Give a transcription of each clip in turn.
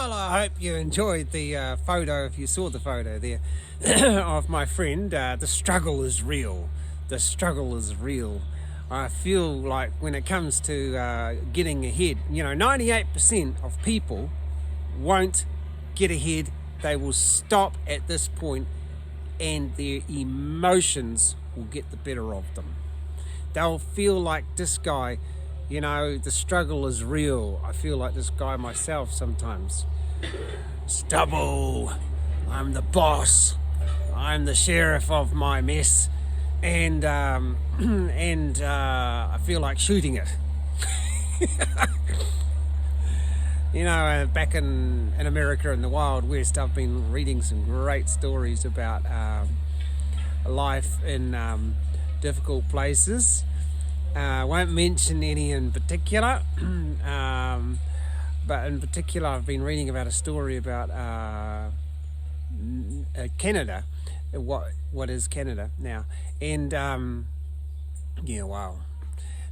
Well, I hope you enjoyed the photo, if you saw the photo there, of my friend. The struggle is real. The struggle is real. I feel like when it comes to getting ahead, 98% of people won't get ahead. They will stop at this point and their emotions will get the better of them. They'll feel like this guy, the struggle is real. I feel like this guy myself sometimes. Stubble, I'm the boss. I'm the sheriff of my mess. And I feel like shooting it. Back in America in the Wild West, I've been reading some great stories about life in difficult places. I won't mention any in particular, but in particular I've been reading about a story about Canada, what is Canada now, and wow,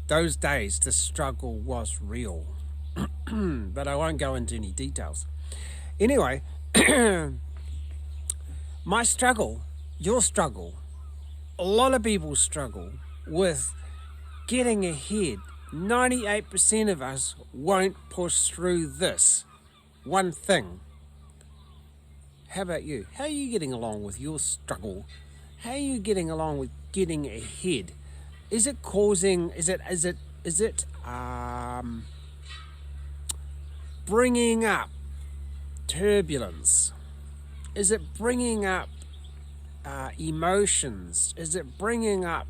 those days the struggle was real, but I won't go into any details. Anyway, my struggle, your struggle, a lot of people struggle with getting ahead. 98% of us won't push through this one thing. How about you? How are you getting along with your struggle? How are you getting along with getting ahead? Is it bringing up turbulence? Is it bringing up emotions? Is it bringing up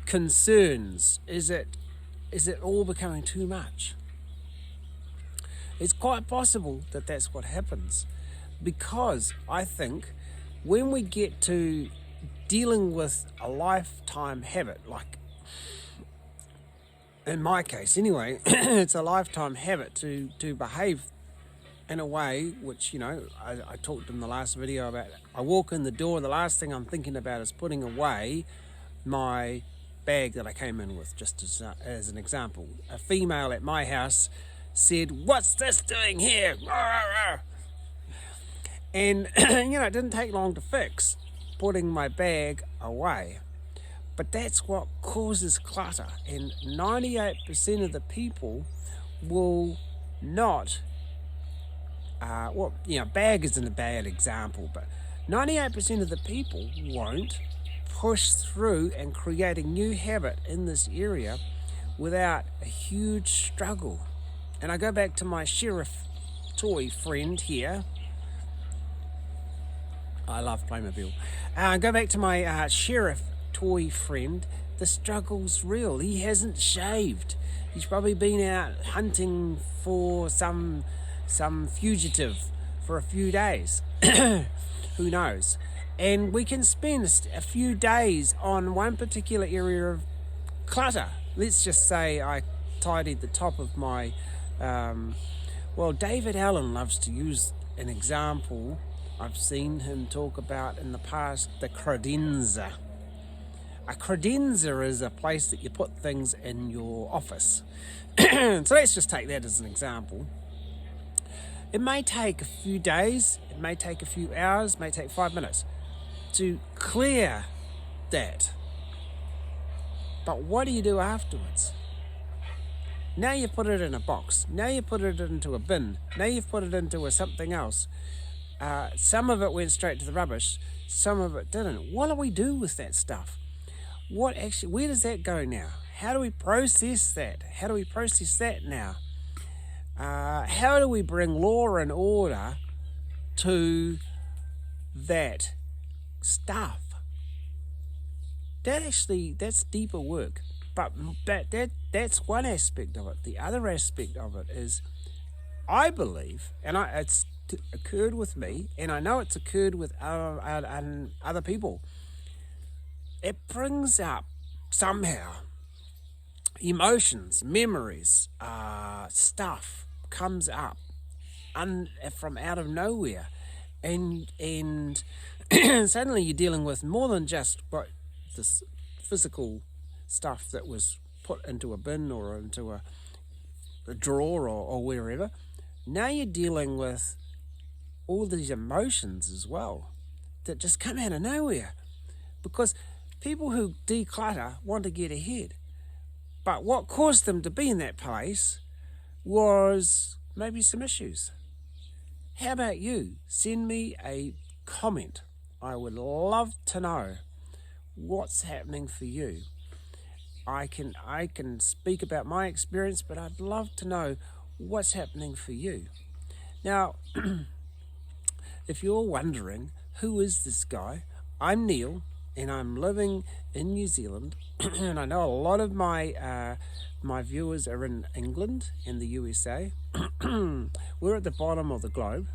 concerns? Is it all becoming too much? It's quite possible that that's what happens, because I think when we get to dealing with a lifetime habit, like in my case anyway, it's a lifetime habit to behave in a way which, I talked in the last video about. I walk in the door, the last thing I'm thinking about is putting away my bag that I came in with, just as an example. A female at my house said, "What's this doing here?" And it didn't take long to fix putting my bag away. But that's what causes clutter, and 98% of the people will not bag isn't a bad example, but 98% of the people won't push through and create a new habit in this area without a huge struggle. And I go back to my sheriff toy friend here. I love Playmobil. Go back to my sheriff toy friend. The struggle's real. He hasn't shaved. He's probably been out hunting for some fugitive for a few days. Who knows? And we can spend a few days on one particular area of clutter. Let's just say I tidied the top of my David Allen loves to use an example I've seen him talk about in the past, the credenza. A credenza is a place that you put things in your office. So let's just take that as an example. It may take a few days, it may take a few hours, it may take 5 minutes to clear that. But what do you do afterwards? Now you put it in a box. Now you put it into a bin. Now you've put it into something else. Some of it went straight to the rubbish. Some of it didn't. What do we do with that stuff? Where does that go now? How do we process that? How do we process that now? How do we bring law and order to that stuff? That's deeper work. But that's one aspect of it. The other aspect of it is, I believe, and it's occurred with me, and I know it's occurred with other people. It brings up somehow emotions, memories, stuff comes up from out of nowhere, and suddenly you're dealing with more than just this physical stuff that was put into a bin or into a drawer or wherever. Now you're dealing with all these emotions as well that just come out of nowhere, because people who declutter want to get ahead. But what caused them to be in that place was maybe some issues. How about you? Send me a comment. I would love to know what's happening for you. I can speak about my experience, but I'd love to know what's happening for you. Now, if you're wondering, who is this guy? I'm Neil, and I'm living in New Zealand, and I know a lot of my viewers are in England and the USA. We're at the bottom of the globe,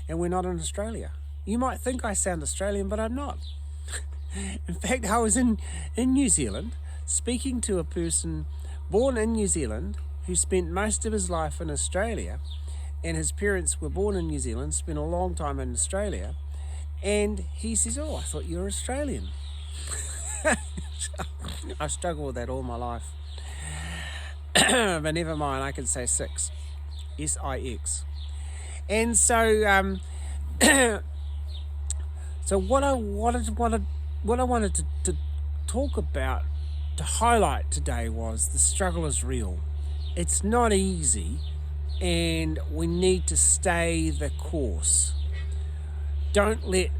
and we're not in Australia. You might think I sound Australian, but I'm not. In fact, I was in New Zealand speaking to a person born in New Zealand who spent most of his life in Australia, and his parents were born in New Zealand, spent a long time in Australia, and he says, "Oh, I thought you were Australian." I struggle with that all my life. But never mind, I can say six. S-I-X. And so so what I wanted to talk about, to highlight today, was the struggle is real. It's not easy, and we need to stay the course. Don't let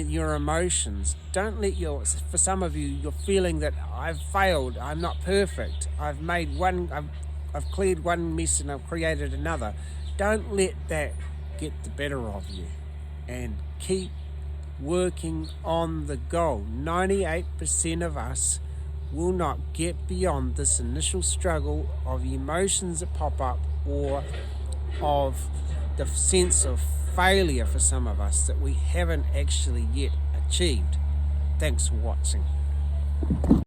your emotions, for some of you, you're feeling that I've failed, I'm not perfect, I've cleared one mess and I've created another. Don't let that get the better of you, and keep working on the goal. 98% of us will not get beyond this initial struggle of emotions that pop up, or of the sense of failure for some of us that we haven't actually yet achieved. Thanks for watching.